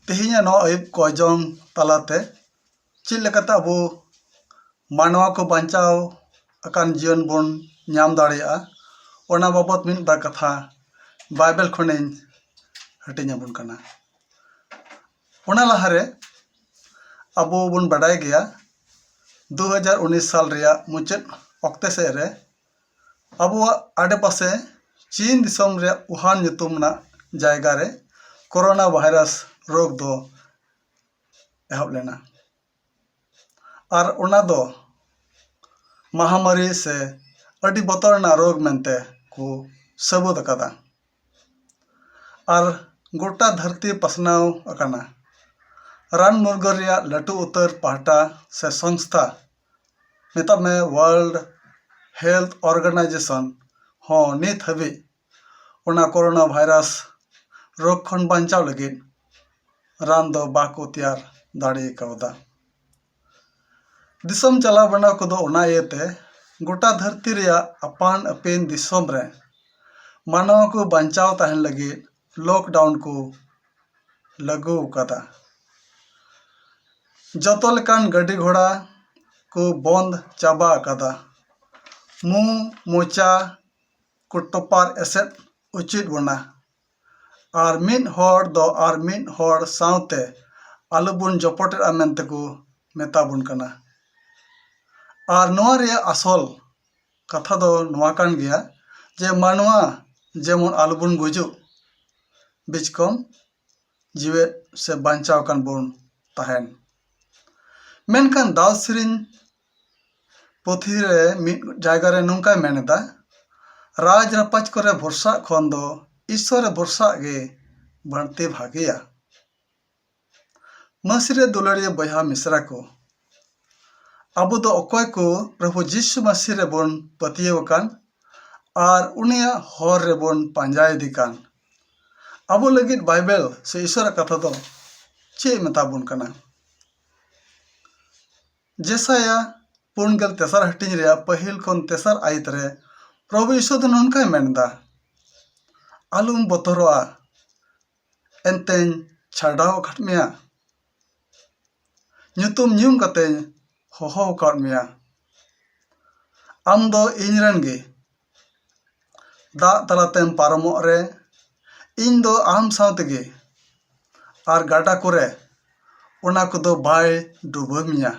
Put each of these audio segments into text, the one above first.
तेहिnya no ᱟᱹᱭᱩᱵ ᱠᱚᱡᱚᱝ ᱛᱟᱞᱟᱛᱮ ᱪᱮᱫ ᱞᱮᱠᱟᱛᱮ ᱟᱵᱚ ᱢᱟᱱᱣᱟ ᱠᱚ ᱵᱟᱧᱪᱟᱣ akan जीवन bon nyam daᱲᱮᱭᱟᱜᱼᱟ ona babot min bar katha Bible खनिन हटिnya bun kana ona lahare abo bun badai gaya 2019 साल रे मुचाद अक्ते से रे अबुआ आडे पासे चीन दिसम रे वुहान nyutum na जायगा रे कोरोना वायरस रोग दो एहब लेना और ओना दो महामारी से अड़ी बतरना रोग मेंते को सबूत अकादा और गोटा धरती पसनाव अकाना रान मुर्गर रिया लटू उतर पाहटा से संस्था मेता में वर्ल्ड हेल्थ ऑर्गेनाइजेशन हो नित हबी ओना कोरोना वायरस रोग खन बांचाव लगी रान दो बाको तैयार दाड़ी कवदा दिसम चला बना को दो ओना येते गोटा धरती रिया अपान अपेन दिसम रे मानव को बांचाव तहन लगी लॉकडाउन को लागू कदा जतो लेकान गाड़ी घोड़ा को बंद चाबा कदा मुंह मोचा को टोपार एसेट उचित बना और मिन हॉर साउते आलुबुन जपटेर आमेंते को मेताबुन कना और नोआ रे असल कथा दो नोआ कान गया जे मानवा जेमन आलुबुन गुजु बिचकम जीवे से बांचाव कान बुन तहन मेनकान दाव सिरिन पोथी रे मिद जायगा रे नोंका मेनदा राज रपाच करे भरसा खन दो ईश्वर भरसा गे बढ़ते भागिया मसीरे दुलारिया बहा मिश्रा को अब दो अकोय को प्रभु जीशु मसीह रे बोन पतियवकान और उनिया हर रे बोन पांजाय दिकान अब लगित बाइबल से ईश्वर कथा दो चे मेताबुन कना जेसाया पुनगल तेसर हटिंग रे पहिल खन तेसर आयत रे प्रभु यीशु दो ननका मेनदा आलुम बतरोआ एंतेन छाड़ाव खटमिया nyutum nyum kate hoho kat miya am do iñren ge da talatem paramo re इन दो आम साथ गे और गाटा करे ओना को दो बाय डुबो मिया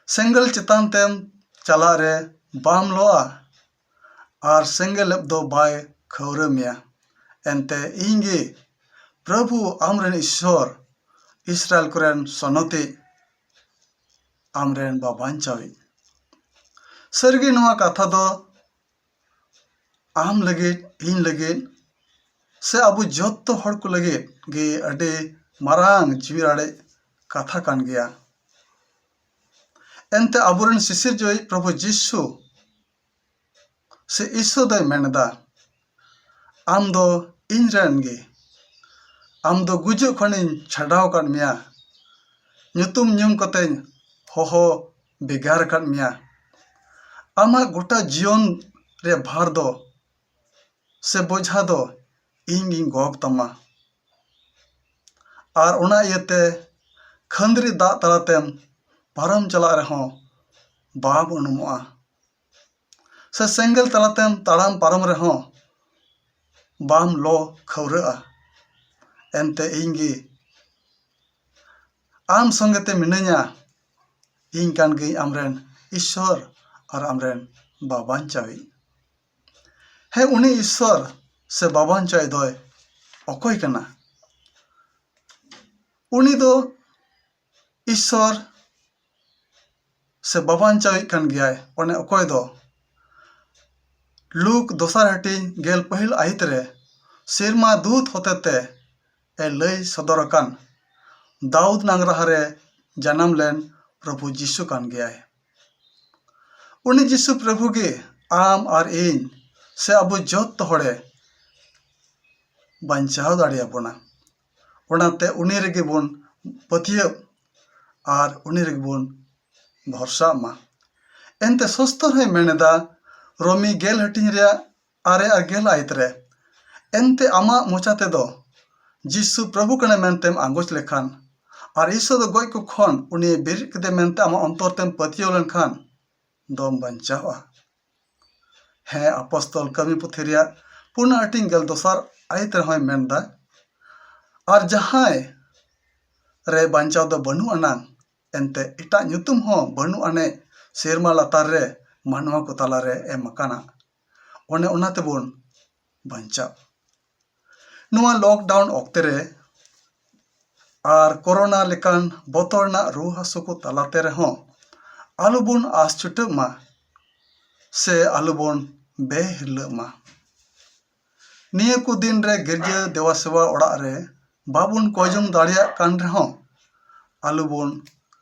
सेंगल चितान तेम चला रे बाम लोआ और सेंगल दो बाय खौरे मिया एंते इंगे प्रभु आमरेन ईश्वर इस्राएल कुरेन सनोते आमरेन बाबांचावी सरगी नवा कथा दो आम लगे इन लगे से अबु जोत्तो हड़ को लगे गे अडे मारांग जीविराड़े कथा कान गया एंते अबुरन शिशिर जोई प्रभु जीशु से ईशु दय मेनदा आम दो इनरेन गे आम दो गुजु खनिन छाड़ाव कान मिया nyutum nyum कतें होहो बेगार कान मिया आमा गोटा जीवन रे भार दो से बोझा दो इंगी गोग तमा और ओना येते खंदरी दा तलातेम पारम चला रहो बाब उनुमुआ से सेंगल तलातेम ताड़ाम पारम रहो बाम लो खौरेआ एंते इंगी आम संगते मिनanya इन कान गई आमरेन ईश्वर और आमरेन बाबांचावी है उन्हीं ईश्वर से बाबांचाई दोय अकोय कना उनी दो ईश्वर से बाबांचावी कान गयाय ओने अकोय दो लूक दोसार हटी गेल पहिल आहित रे सिरमा दूत होतेते ए लय सदरकान दाऊद नांगरा रे जन्म लेन प्रभु जीशु कान गयाय उनी जीशु प्रभु के आम और इन से अबु जोत होड़े बांचाव दाड़िया बोना ओनाते उनी रेगे बोन पतिय और उनी रेगे बोन भरसा मा एंते सस्तर है मेनेदा रोमी गेल हटिंग रे आरे और गेल आयत रे एंते आमा मोचाते दो जिसु प्रभु कने मेनतेम आंगोच लेखान और ईसो दो गoj को खन उनी बेरित कते मेनते आमा अंतर तेम पतियो लेनखान दम बंचावा हे अपस्तल कमी पुथेरिया पुना अटिंग गल दोसार आई तरह मेनदा और जहाय रे बंचाव दो बनु अनांग एनते इटा nyutum हो बनु अने सेरमा लातार रे मानवा को ताला रे एम अकाना ओने ओनाते बोन बंचाव नुआ लॉकडाउन ऑक्ते रे और कोरोना लेकान बोतोरना रू हासु को तालाते रे हो आलुबुन आस छुटक मा से आलुबुन बेहिरल मा निया को दिन रे गिरजा देवा सेवा ओड़ा रे बाबुन कोयजोंग दाड़िया कान रे हो आलुबुन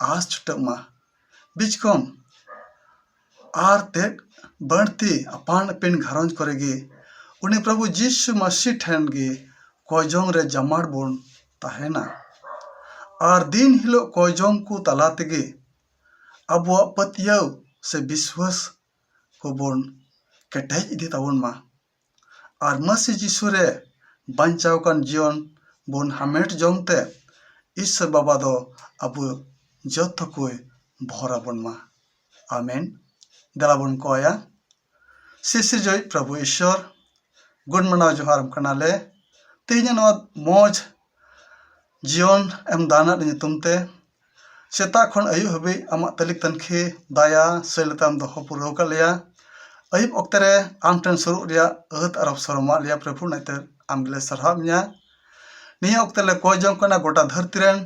आस छुटक मा बिचकम आर तेक बढ़ती अपान पिन घरंज करेगी उन्हें प्रभु यीशु मसीह ठेन गे कोयजोंग रे जमाड़ बोन ताहेना और दिन हिलो कोयजोंग को तला तेगे अबुआ पतियाव से विश्वास को बोन केटेज इदी ताबोन मा और मसीह यीशु रे बंचाव कान जीवन बोन हमेट जोंगते ईश्वर बाबा दो अबु जत्तो कोई भरा बोन मा आमेन दला बोन कोया सिसिर जय प्रभु ईश्वर गुण मना जोहार कनाले तेज मौज जीवन एम दाना तुमते सेता खन अयु हबी आमा तलिक तनखी दाया सैलताम दो पुरो का लिया अयुब अक्तरे आम टन सुरु रिया अहत अरब सरमा लिया प्रभु नाइते आमगले सरहाबन्या निया अक्तले कोयजोंग कना गोटा धरती रेन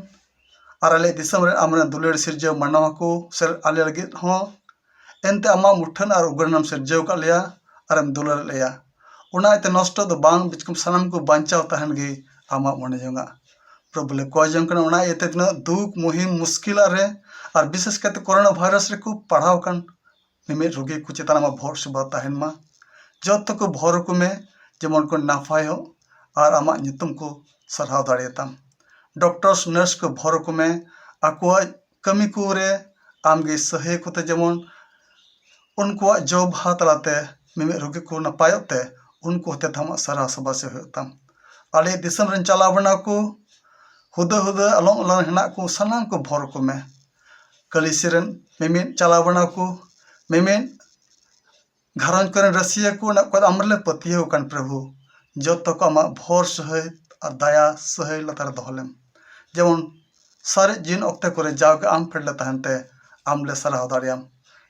आरले दिसम रे आमने दुलेर सिरजेव मानवा को सर आले लगित हो एनते आमा मुठन और उगरनम सिरजेव का लिया आरम दुलर लिया उना इते नष्ट दो बांग बिचकम सनम को बांचाव तहन गे आमा मने जोंगा प्रभु ले कोयजोंग कना उना इते तना दुख मुहिम मुश्किल रे और विशेष करते कोरोना वायरस रे को पढ़ाव कन निमित रोगी को चेतना मा भोर सुबह तहन मा जत को भोर को में जेमन को नाफाय हो और आमा नितुम को सरहाव दाड़ेताम डॉक्टर्स नर्स को भोर को में आकुआ कमी को रे आमगे सहे को ते जेमन उनको जॉब हातलाते मिमित रोगी को नपायोते उनको होते थमा सरा सभा से होताम आले दिसम रन चला बना को हुदा हुदा अलोंग अलोंग हेना को सनाम को भोर को में कलिसिरन मिमित चला बना को मिमित घरन करन रसिया को न को अमरले पतियो कन प्रभु जत को आमा भोर सहे और दया सहे लतार दहलेम जेमन सारे जिन ओक्ते करे जावके आम फेडले तहनते आमले सरा दाड़ियाम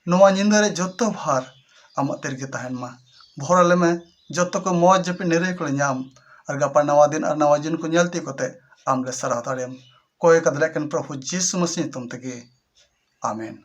नोवा निंदरे जत्तो भार आमा तेरगे तहन मा भोरले में जत्तो को मौज जपि निरे को नाम और गपा नवा दिन और नवा जिन को नेलती कोते आमले सरा दाड़ियाम कोय कदले कन प्रभु यीशु मसीह तुम तगे आमेन।